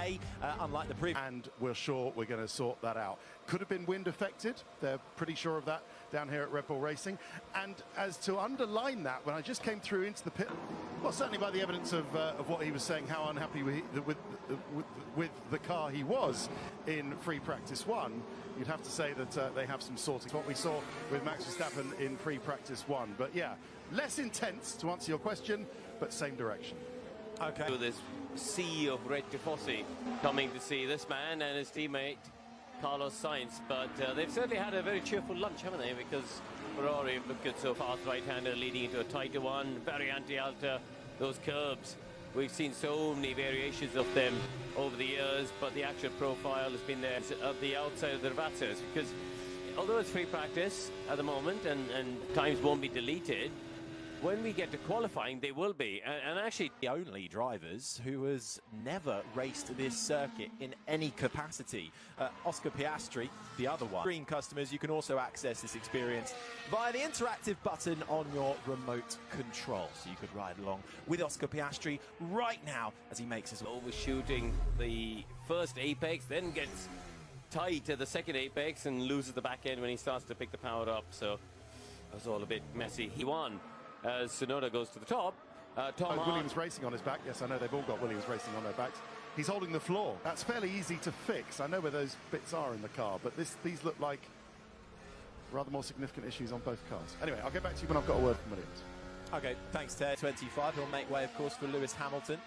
delay, unlike the previous. And we're sure we're going to sort that out. Could have been wind affected. They're pretty sure of that down here at Red Bull Racing. And as to underline that, when I just came through into the pit, well, certainly by the evidence of what he was saying, how unhappy with the car he was in free practice 1, you'd have to say that they have some sorting. What we saw with Max Verstappen in free practice 1. But yeah, less intense to answer your question, but same direction. Okay. With this sea of red tifosi coming to see this man and his teammate Carlos Sainz, but they've certainly had a very cheerful lunch, haven't they? Because Ferrari, look at so fast right-hander leading into a tighter one, very anti-alta, those curbs. We've seen so many variations of them over the years, but the actual profile has been there at the outside of the Ravazzas, because although it's free practice at the moment and times won't be deleted, when we get to qualifying, they will be. And actually, the only drivers who has never raced this circuit in any capacity. Oscar Piastri, the other one. Green customers, you can also access this experience via the interactive button on your remote control. So you could ride along with Oscar Piastri right now as he makes his overshooting the first apex, then gets tied to the second apex and loses the back end when he starts to pick the power up. So it was all a bit messy. He won. As Sonoda goes to the top, Williams Racing on his back. Yes, I know they've all got Williams Racing on their backs. He's holding the floor. That's fairly easy to fix. I know where those bits are in the car, but these look like rather more significant issues on both cars. Anyway, I'll get back to you when I've got a word from Williams. Okay, thanks, Ted. 25, he'll make way, of course, for Lewis Hamilton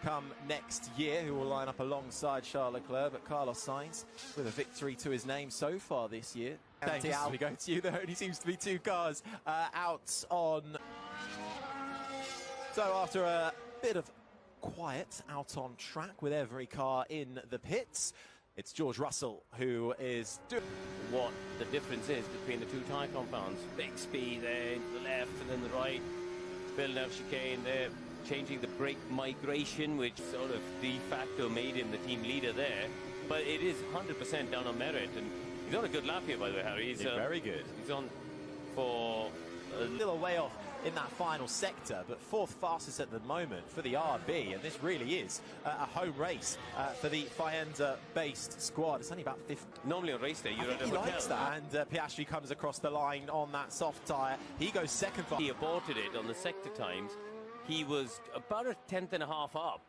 come next year, who will line up alongside Charles Leclerc, but Carlos Sainz with a victory to his name so far this year. Thanks. We go to you. There only seems to be 2 cars out on. So after a bit of quiet out on track with every car in the pits, it's George Russell who is doing what the difference is between the 2 tyre compounds. Big speed there into the left and then the right, building up chicane there, changing the brake migration, which sort of de facto made him the team leader there. But it is 100% down on merit, and he's on a good lap here, by the way, Harry. He's very good. He's on for still a way off in that final sector, but 4th fastest at the moment for the RB, and this really is a home race for the Faenza-based squad. It's only about 50. Normally on race day, you're at a hotel. He likes that, and Piastri comes across the line on that soft tyre. He goes second. He aborted it on the sector times. He was about a 10th and a half up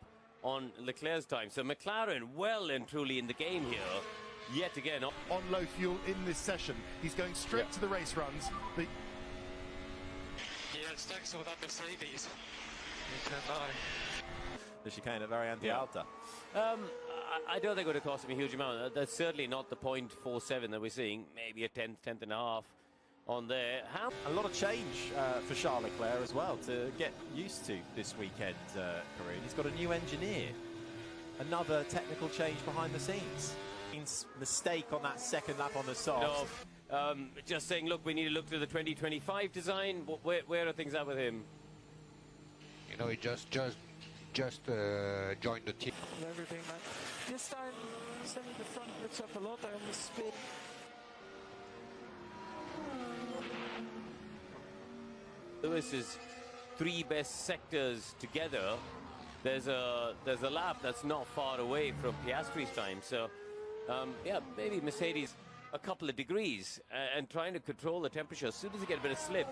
on Leclerc's time. So McLaren well and truly in the game here, yet again. On low fuel in this session. He's going straight to the race runs. Yeah, it's next to that Mercedes. You can't lie. The chicane at very anti-alta. I don't think it would have cost him a huge amount. That's certainly not the 0.47 that we're seeing. Maybe a 10th and a half on there. A lot of change for Charles Leclerc as well to get used to this weekend, Kareem. He's got a new engineer. Another technical change behind the scenes. Mistake on that second lap on the soft. No, just saying, look, we need to look to the 2025 design. Where are things at with him? You know, he just joined the team. Everything, man. This time, sending the front grips up a lot on the spin. Lewis's 3 best sectors together. There's a lap that's not far away from Piastri's time. So, yeah, maybe Mercedes a couple of degrees and trying to control the temperature as soon as you get a bit of slip.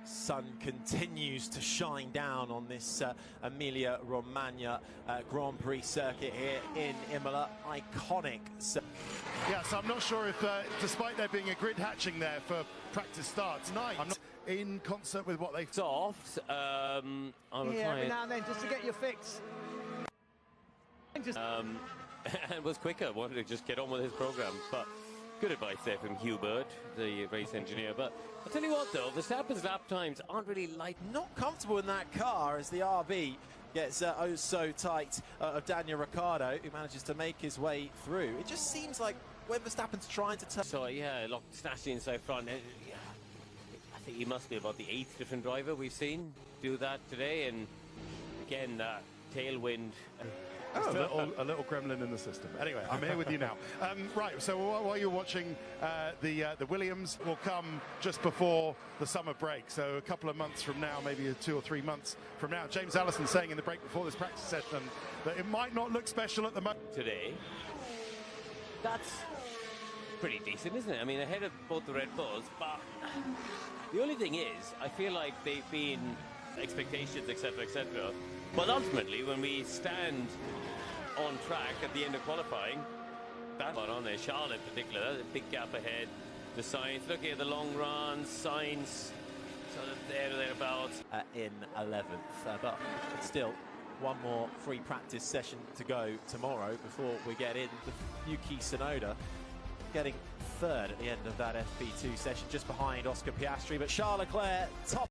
Sun continues to shine down on this Emilia Romagna Grand Prix circuit here in Imola. Iconic. Yeah, so I'm not sure if, despite there being a grid hatching there for practice starts, I'm not in concert with what they've soft. Yeah, every now and then, just to get your fix. And was quicker, wanted to just get on with his program. But good advice there from Hubert, the race engineer. But I'll tell you what, though, Verstappen's lap times aren't really light. Not comfortable in that car as the RB gets oh so tight of Daniel Ricciardo, who manages to make his way through. It just seems like when Verstappen's trying to turn. So, yeah, snatched inside front. Yeah, I think he must be about the 8th different driver we've seen do that today. And again, that tailwind. Oh, a little gremlin in the system. Anyway, I'm here with you now. Right, so while you're watching, the Williams will come just before the summer break. So a couple of months from now, maybe 2 or 3 months from now. James Allison saying in the break before this practice session that it might not look special at the moment. Today, that's pretty decent, isn't it? I mean, ahead of both the Red Bulls, but the only thing is, I feel like they've been expectations, etc., etc. But ultimately, when we stand on track at the end of qualifying, that's what on there. Charles in particular, that's a big gap ahead. The Sainz, looking at the long runs, Sainz sort of there or thereabouts. In 11th, but still one more free practice session to go tomorrow before we get in. Yuki Tsunoda getting third at the end of that FP2 session, just behind Oscar Piastri, but Charles Leclerc top.